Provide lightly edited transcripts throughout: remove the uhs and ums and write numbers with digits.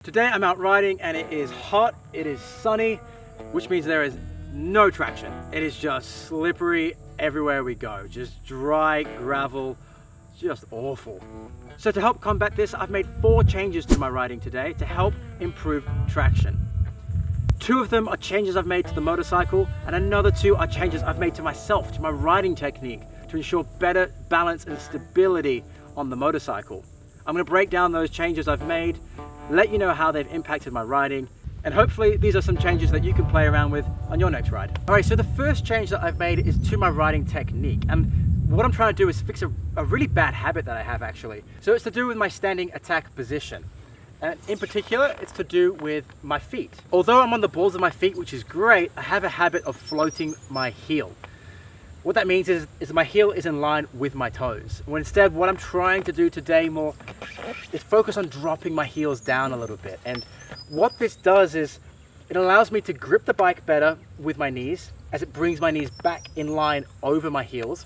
Today I'm out riding and it is hot, it is sunny, which means there is no traction. It is just slippery everywhere we go, just dry gravel, just awful. So to help combat this, I've made 4 changes to my riding today to help improve traction. 2 of them are changes I've made to the motorcycle, and another 2 are changes I've made to myself, to my riding technique, to ensure better balance and stability on the motorcycle. I'm going to break down those changes I've made, let you know how they've impacted my riding, and hopefully these are some changes that you can play around with on your next ride. Alright, so the first change that I've made is to my riding technique, and what I'm trying to do is fix a really bad habit that I have actually. So it's to do with my standing attack position. And in particular, it's to do with my feet. Although I'm on the balls of my feet, which is great, I have a habit of floating my heel. What that means is my heel is in line with my toes. When instead, what I'm trying to do today more is focus on dropping my heels down a little bit. And what this does is it allows me to grip the bike better with my knees as it brings my knees back in line over my heels.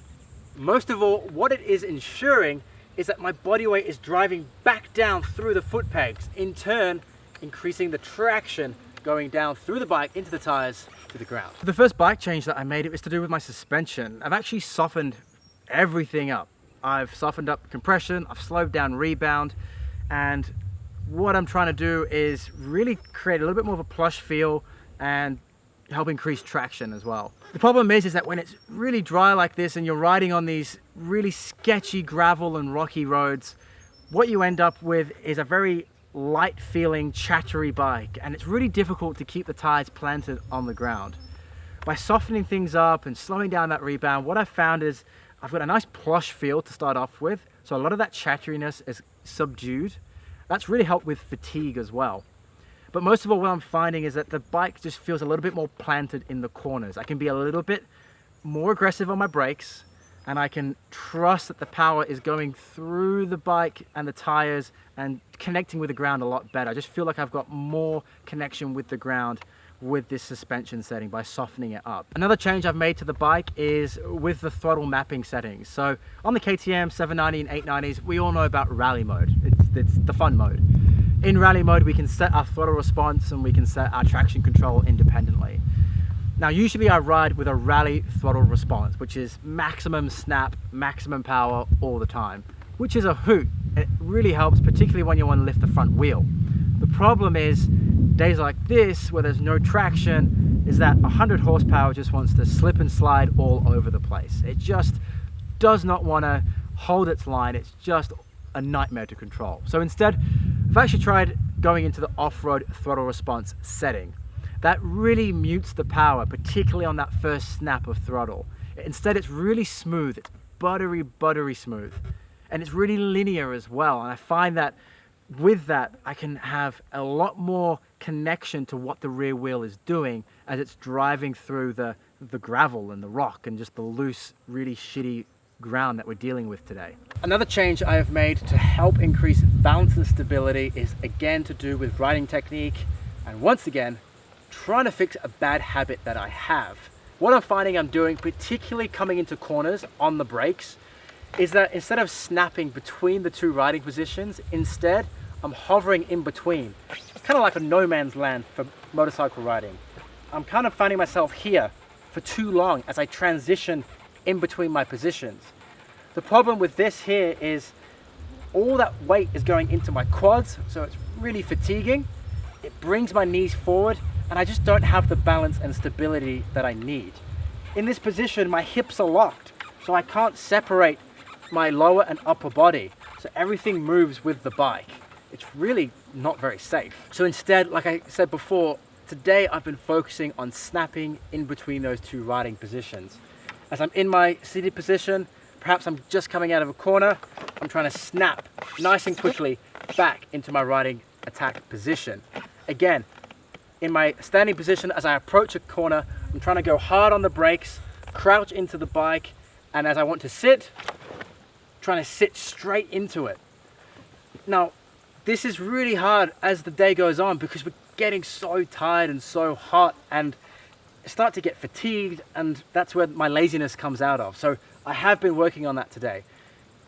Most of all, what it is ensuring is that my body weight is driving back down through the foot pegs, in turn increasing the traction going down through the bike into the tires to the ground. The first bike change that I made, it was to do with my suspension. I've actually softened everything up. I've softened up compression, I've slowed down rebound, and what I'm trying to do is really create a little bit more of a plush feel and help increase traction as well. The problem is that when it's really dry like this and you're riding on these really sketchy gravel and rocky roads, what you end up with is a very light feeling chattery bike, and it's really difficult to keep the tires planted on the ground. By softening things up and slowing down that rebound, what I've found is I've got a nice plush feel to start off with, so a lot of that chatteriness is subdued. That's really helped with fatigue as well. But most of all, what I'm finding is that the bike just feels a little bit more planted in the corners. I can be a little bit more aggressive on my brakes, and I can trust that the power is going through the bike and the tires and connecting with the ground a lot better. I just feel like I've got more connection with the ground with this suspension setting by softening it up. Another change I've made to the bike is with the throttle mapping settings. So on the KTM 790 and 890s, we all know about rally mode. It's the fun mode. In rally mode, we can set our throttle response and we can set our traction control independently. Now, usually I ride with a rally throttle response, which is maximum snap, maximum power all the time, which is a hoot. It really helps, particularly when you want to lift the front wheel. The problem is, days like this, where there's no traction, is that 100 horsepower just wants to slip and slide all over the place. It just does not want to hold its line. It's just a nightmare to control. So instead, I've actually tried going into the off-road throttle response setting. That really mutes the power, particularly on that first snap of throttle. Instead, it's really smooth. It's buttery, buttery smooth. And it's really linear as well. And I find that with that, I can have a lot more connection to what the rear wheel is doing as it's driving through the gravel and the rock and just the loose, really shitty ground that we're dealing with today. Another change I have made to help increase balance and stability is again to do with riding technique, and once again, trying to fix a bad habit that I have. What I'm finding I'm doing, particularly coming into corners on the brakes, is that instead of snapping between the 2 riding positions, instead I'm hovering in between. It's kind of like a no man's land for motorcycle riding. I'm kind of finding myself here for too long as I transition in between my positions. The problem with this here is all that weight is going into my quads, so it's really fatiguing. It brings my knees forward, and I just don't have the balance and stability that I need. In this position, my hips are locked, so I can't separate my lower and upper body, so everything moves with the bike. It's really not very safe. So instead, like I said before, today I've been focusing on snapping in between those 2 riding positions. As I'm in my seated position, perhaps I'm just coming out of a corner, I'm trying to snap nice and quickly back into my riding attack position. Again, in my standing position, as I approach a corner, I'm trying to go hard on the brakes, crouch into the bike, and as I want to sit, trying to sit straight into it. Now, this is really hard as the day goes on because we're getting so tired and so hot and start to get fatigued, and that's where my laziness comes out of. So I have been working on that today.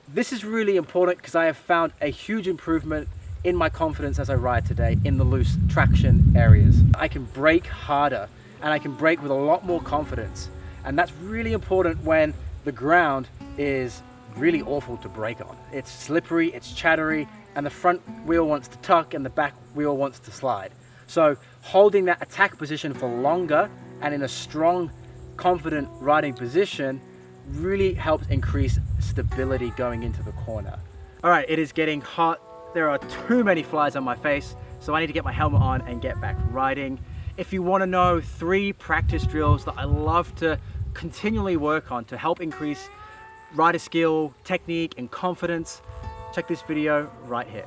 This is really important because I have found a huge improvement in my confidence as I ride today in the loose traction areas. I can brake harder and I can brake with a lot more confidence. And that's really important when the ground is really awful to brake on. It's slippery, it's chattery, and the front wheel wants to tuck and the back wheel wants to slide. So holding that attack position for longer and in a strong, confident riding position really helps increase stability going into the corner. All right, it is getting hot. There are too many flies on my face, so I need to get my helmet on and get back riding. If you want to know 3 practice drills that I love to continually work on to help increase rider skill, technique, and confidence, check this video right here.